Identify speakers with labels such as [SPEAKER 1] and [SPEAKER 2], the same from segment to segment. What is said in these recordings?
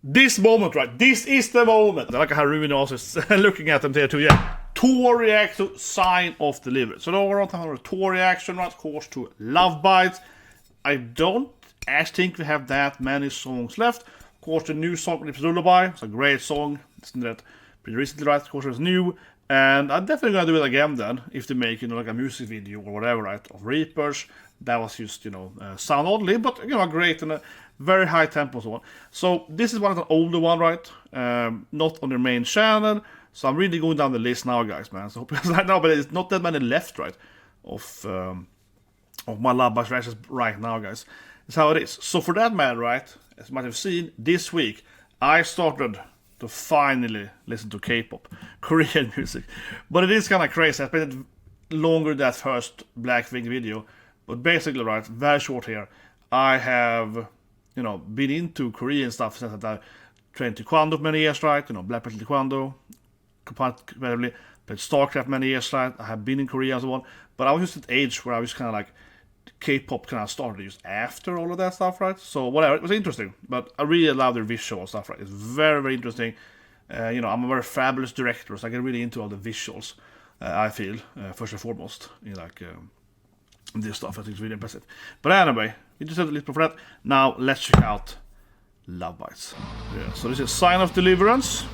[SPEAKER 1] This moment, right? This is the moment. I like how Ruben also is looking at them there too. Yeah. Thor reacts to Sign of Deliverance. So now we're on to Thor reaction, right? Of course, to Lovebites. I don't actually think we have that many songs left. Of course, the new song is Lullaby. It's a great song. Isn't that pretty recently, right? Of course, it's new. And I'm definitely gonna do it again then, if they make, like a music video or whatever, right? Of Reapers. That was just, sound oddly, but, great and a very high tempo and so on. So this is one of the older one, right? Not on their main channel. So I'm really going down the list now, guys, man. So hope you guys like now, but there's not that many left, right? Of my Lovebites reactions right now, guys. That's how it is. So for that matter, right? As you might have seen, this week I started to finally listen to K-pop, Korean music. But it is kind of crazy. I spent longer than that first Blackpink video. But basically, right, very short here. I have, been into Korean stuff since I trained Taekwondo for many years, right? Black belt Taekwondo, competitively, played StarCraft many years, right? I have been in Korea and so on. But I was just at the age where I was kind of like, K-pop kind of started just after all of that stuff, right? So whatever, it was interesting. But I really love their visual stuff, right? It's very, very interesting. I'm a very fabulous director, so I get really into all the visuals, I feel, first and foremost, this stuff. I think it's really impressive. But anyway, we just have a little for that. Now let's check out Lovebites. Yeah, so this is Sign of Deliverance.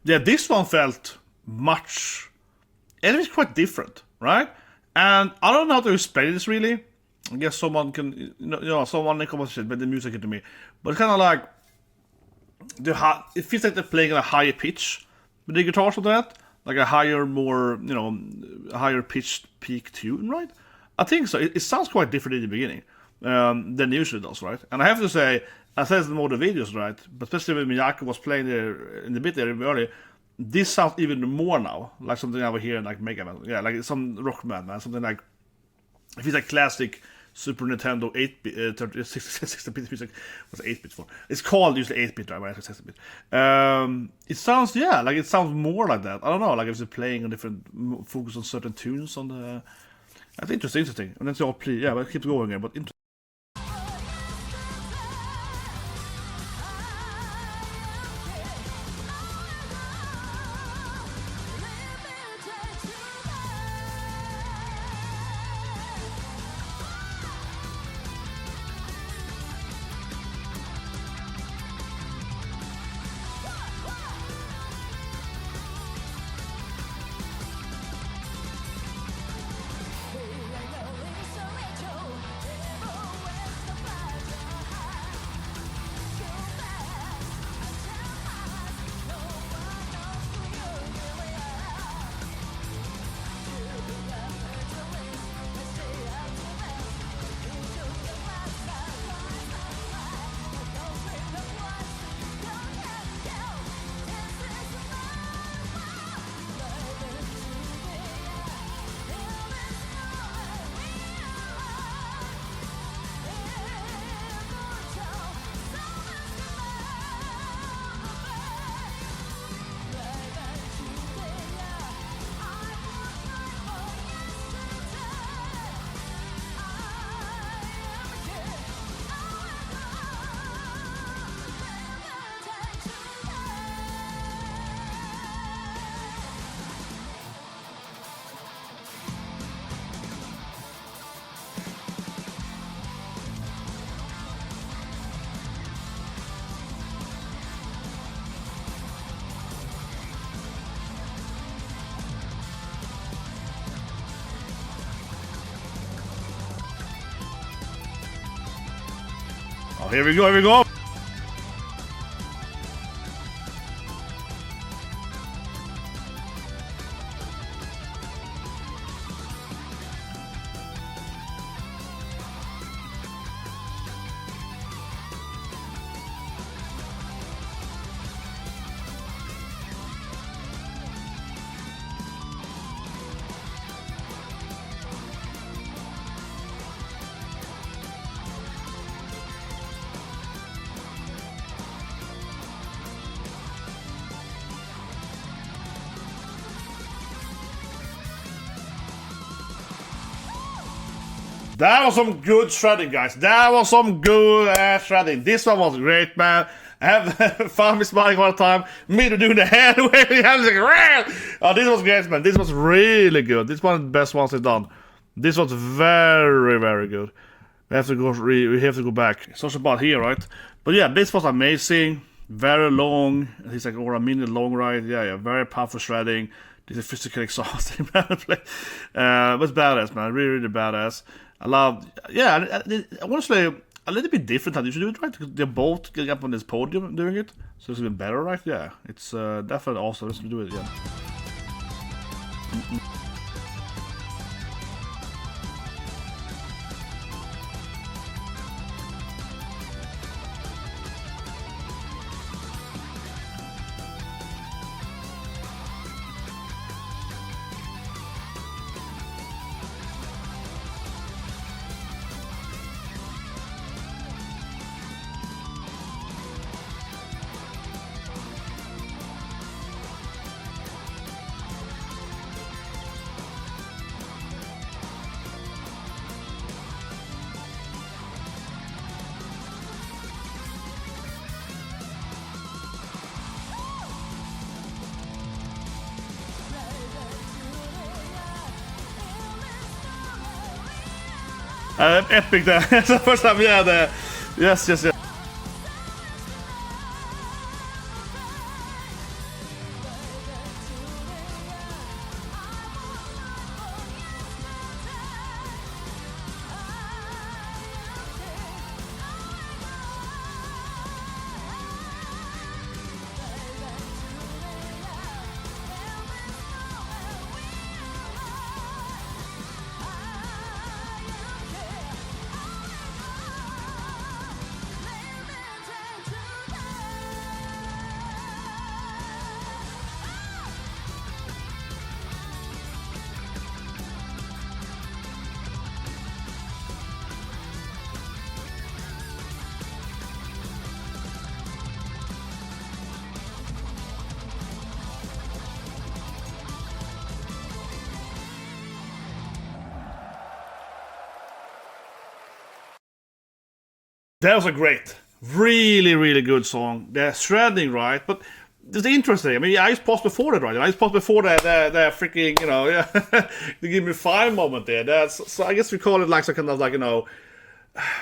[SPEAKER 1] Yeah, this one felt much... It was quite different, right? And I don't know how to explain this really. I guess someone can... someone in comments said, but the music into me. But it's kind of like... it feels like they're playing at a higher pitch with the guitars or that. Like a higher, more, higher pitched peak tune, right? I think so. It sounds quite different in the beginning than it usually does, right? And I have to say, I said in more the videos, right? But especially when Miyako was playing there in the bit there earlier, this sounds even more now like something I would hear in like Mega Man. Yeah, like some rock man, something like if it's like classic Super Nintendo 8-bit, 16-bit music. What's 8-bit for? It's called usually 8-bit, right? 16-bit. It sounds, like it sounds more like that. I don't know, like if it's playing a different focus on certain tunes on the. That's interesting. And that's all play. Yeah, but it keeps going here. But interesting. Oh, here we go, here we go. That was some good shredding, guys. That was some good shredding. This one was great, man. I have Fami smiling all the time. Me doing the hand waving hands like, oh, this was great, man. This was really good. This is one of the best ones I've done. This was very, very good. We have to go back. It's also about here, right? But yeah, this was amazing. Very long. It's like over a minute long, right? Yeah, very powerful shredding. This is physically exhausting, man. But it's badass, man. Really, really badass. I love, yeah, I want to say a little bit different how you should do it, right? Because they're both getting up on this podium doing it, so it's even better, right? Yeah, it's definitely awesome. Let's do it again. Epic there. It's the first time, yeah, there. Yes. That was a great, really, really good song. The shredding, right? But it's interesting. I mean, I just paused before that, right? I just paused before the freaking, you know, yeah, the Give Me Five moment there. That's, so I guess we call it like some kind of like, you know,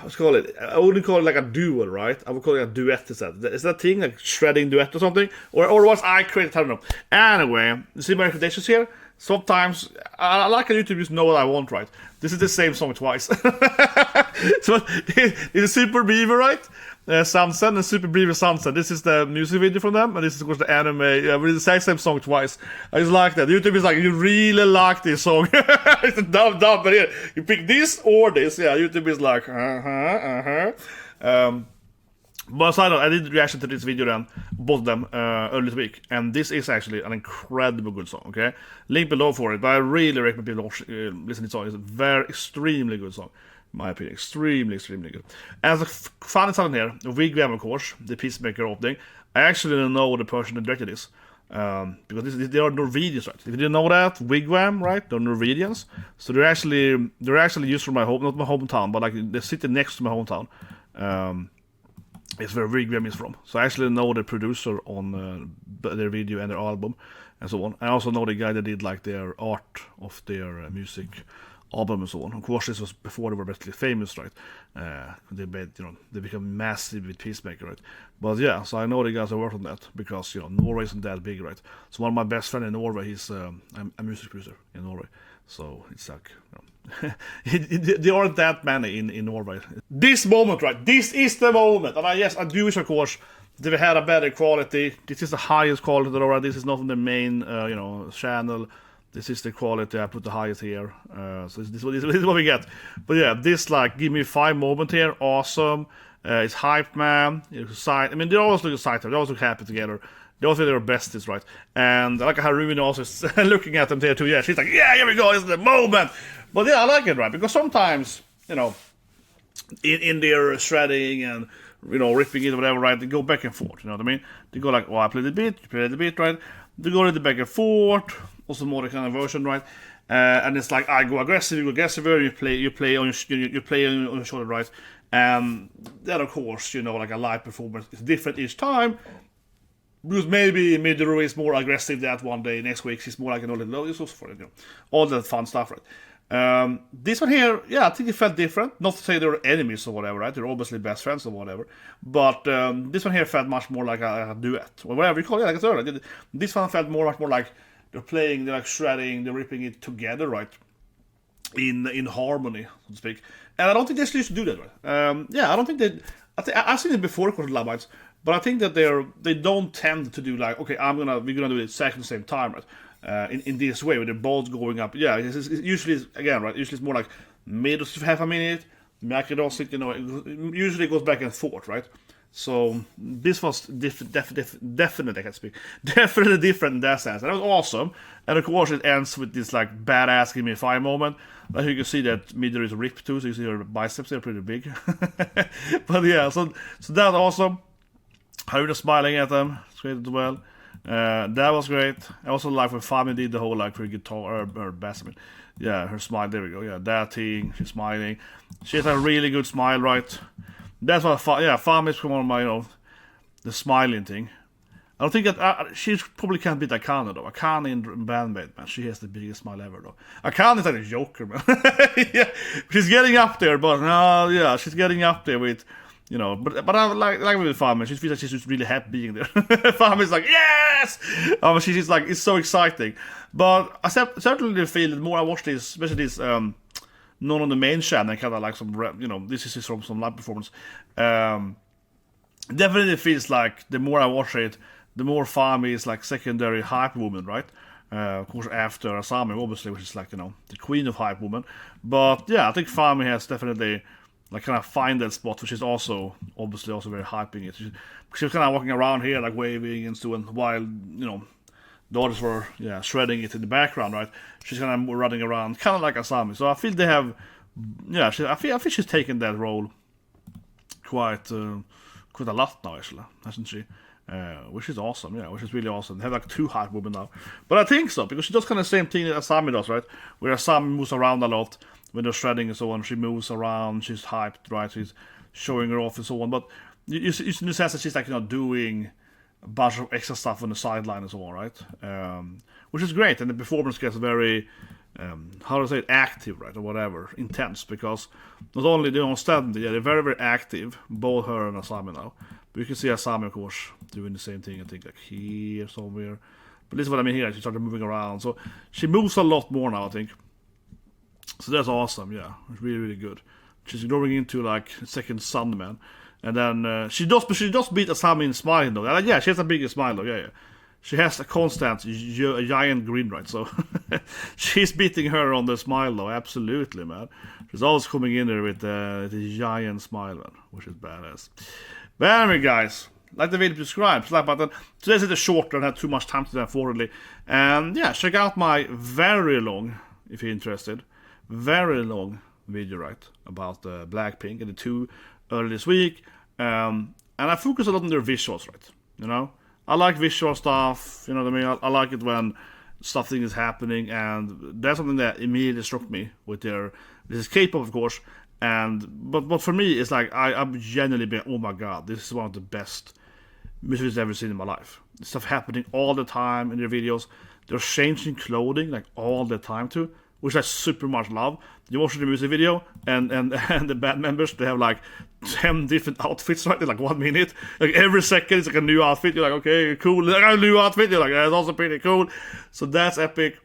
[SPEAKER 1] what's call it? I wouldn't call it like a duel, right? I would call it a duet instead. Is that thing like shredding duet or something? Or was I created? I don't know. Anyway, you see my recommendations here? Sometimes I like a YouTubers know what I want, right? This is the same song twice. So it's Super Beaver, right? Sansen and Super Beaver Sansen. This is the music video from them, and this is of course the anime. Yeah, but it's the same song twice. I just like that. YouTube is like, you really like this song. It's a dumb, but here you pick this or this. Yeah, YouTube is like, But aside I did reaction to this video then, both of them, earlier this week, and this is actually an incredible good song, okay? Link below for it, but I really recommend people listen to this song. It's a very, extremely good song, in my opinion. Extremely good. As a funny song here, Wig Wam, of course, the Peacemaker opening, I actually don't know the person that directed this, because they are Norwegians, right? If you didn't know that, Wig Wam, right? They're Norwegians, so they're actually used from my home, not my hometown, but like the city next to my hometown. It's where Wig Wam is from. So I actually know the producer on their video and their album and so on. I also know the guy that did like their art of their music album and so on. Of course, this was before they were basically famous, right? They made, you know, they became massive with Peacemaker, right? But yeah, so I know the guys that worked on that because, you know, Norway isn't that big, right? So one of my best friends in Norway, he's a music producer in Norway. So it's like, you know, there aren't that many in Norway. This moment, right? This is the moment. And yes, I do wish, of course, that we had a better quality. This is the highest quality already. This is not the main, channel. This is the quality. I put the highest here. So this is what we get. But yeah, this like give me 5 moment here. Awesome. It's hype, man. I mean, they always look excited. They always look happy together. They also think they're besties, right? And I like how Ruin also is looking at them there too. Yeah, she's like, yeah, here we go. It's the moment. But yeah, I like it, right? Because sometimes, in their shredding and ripping it or whatever, right? They go back and forth. You know what I mean? They go like, oh, I played the beat, you played the beat, right? They go a little back and forth. Also more the kind of version, right? And it's like I go aggressive, you go aggressiver. You play on your shoulder, right? And then of course, like a live performance is different each time. Because maybe Midiori is more aggressive that one day, next week she's more like an little for it, all that fun stuff, right? This one here, yeah, I think it felt different. Not to say they're enemies or whatever, right? They're obviously best friends or whatever. But this one here felt much more like a duet, or whatever you call it, like a third. This one felt much more like they're playing, they're like shredding, they're ripping it together, right? In harmony, so to speak. And I don't think they used to do that, right? I don't think they. I've seen it before, of course, Lovebites. But I think that they don't tend to do like, okay, we're gonna do it exactly the same time, right? In this way, with the balls going up. Yeah, it's usually again, right? Usually it's more like mid of half a minute, back it also, usually it goes back and forth, right? So this was definitely, I can speak, definitely different in that sense. And it was awesome. And of course, it ends with this like badass give me 5 moment. But you can see that Midiori is ripped too, so you see her biceps, they're pretty big. But yeah, so that's awesome. How you're smiling at them, it's great as well. That was great. I also like when Fami did the whole like her guitar or bass. Yeah, her smile. There we go. Yeah, that thing. She's smiling. She has a really good smile, right? That's what. Fami is one of my, the smiling thing. I don't think that she probably can't beat Akane though. Akane in Bandmate, man, she has the biggest smile ever though. Akane is like a joker, man. Yeah, she's getting up there, but she's getting up there with. But I like with Fami, she feels like she's just really happy being there. Fami's like, yes! She's like, it's so exciting. But I certainly feel that more I watch this, especially this, none on the main channel, kind of like some, this is from some live performance. Definitely feels like the more I watch it, the more Fami is like secondary hype woman, right? Of course, after Asami, obviously, which is like, the queen of hype woman. But yeah, I think Fami has definitely like kind of find that spot, which is also obviously also very hyping it. She's kind of walking around here like waving and doing while the others were shredding it in the background, right? She's kind of running around, kind of like Asami. So I feel they have, I think she's taken that role quite a lot now, actually, hasn't she? Which is awesome, which is really awesome. They have like 2 hype women now, but I think so because she does kind of the same thing that Asami does, right? Where Asami moves around a lot. When they're shredding and so on, she moves around, she's hyped, right? She's showing her off and so on. But you see in the sense that she's like, doing a bunch of extra stuff on the sideline and so on, right? Which is great. And the performance gets very, active, right? Or whatever, intense. Because not only they don't stand, they're very, very active, both her and Asami now. But you can see Asami, of course, doing the same thing, I think, like here somewhere. But this is what I mean here, she started moving around. So she moves a lot more now, I think. So that's awesome, yeah. It's really, really good. She's growing into like second son, man. And then she does beat Asami in smiling though. Yeah, she has a bigger smile though. Yeah. She has a constant giant grin, right? So she's beating her on the smile though. Absolutely, man. She's always coming in there with the giant smile, man, which is badass. But anyway, guys, like the video, subscribe, slap button. Today's a short, I don't have too much time to do, unfortunately. And yeah, check out my very long, if you're interested, very long video, right, about Blackpink and the 2 early this week. And I focus a lot on their visuals, right? I like visual stuff, you know what I mean? I like it when something is happening, and that's something that immediately struck me with this is K-pop, of course, but for me, it's like, I'm genuinely being, oh my god, this is one of the best music I've ever seen in my life. Stuff happening all the time in their videos. They're changing clothing, like, all the time, too. Which I super much love. You watch the music video, and the band members, they have like 10 different outfits, right? In like 1 minute. Like every second, it's like a new outfit. You're like, okay, cool. Like a new outfit. You're like, that's also pretty cool. So that's epic.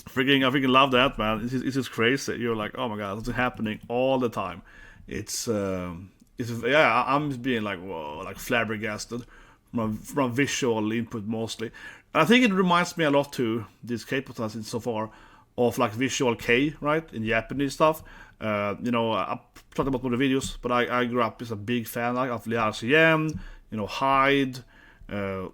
[SPEAKER 1] I freaking love that, man. It's just crazy. You're like, oh my god, it's happening all the time. It's yeah, I'm just being like, whoa, like flabbergasted from visual input mostly. And I think it reminds me a lot to this K-pop I've seen so far of like Visual K, right, in Japanese stuff. You know, I talked about one of the videos, but I grew up as a big fan like of RCM, you know, Hyde.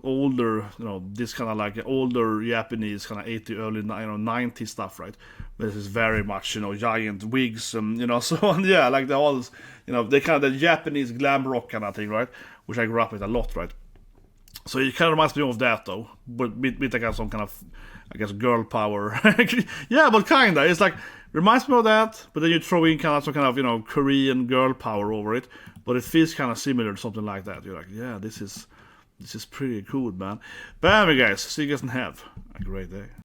[SPEAKER 1] Older, you know, this kind of like older Japanese kind of 80s, early 90s stuff, right? This is very much, you know, giant wigs and, you know, so on. Yeah, like the all, you know, they kind of the Japanese glam rock kind of thing, right? Which I grew up with a lot, right? So it kind of reminds me of that though, but with like some kind of, I guess, girl power. Yeah, but kinda. It's like reminds me of that, but then you throw in kind of some kind of, you know, Korean girl power over it. But it feels kind of similar to something like that. You're like, yeah, this is pretty cool, man. But anyway, guys, see you guys and have a great day.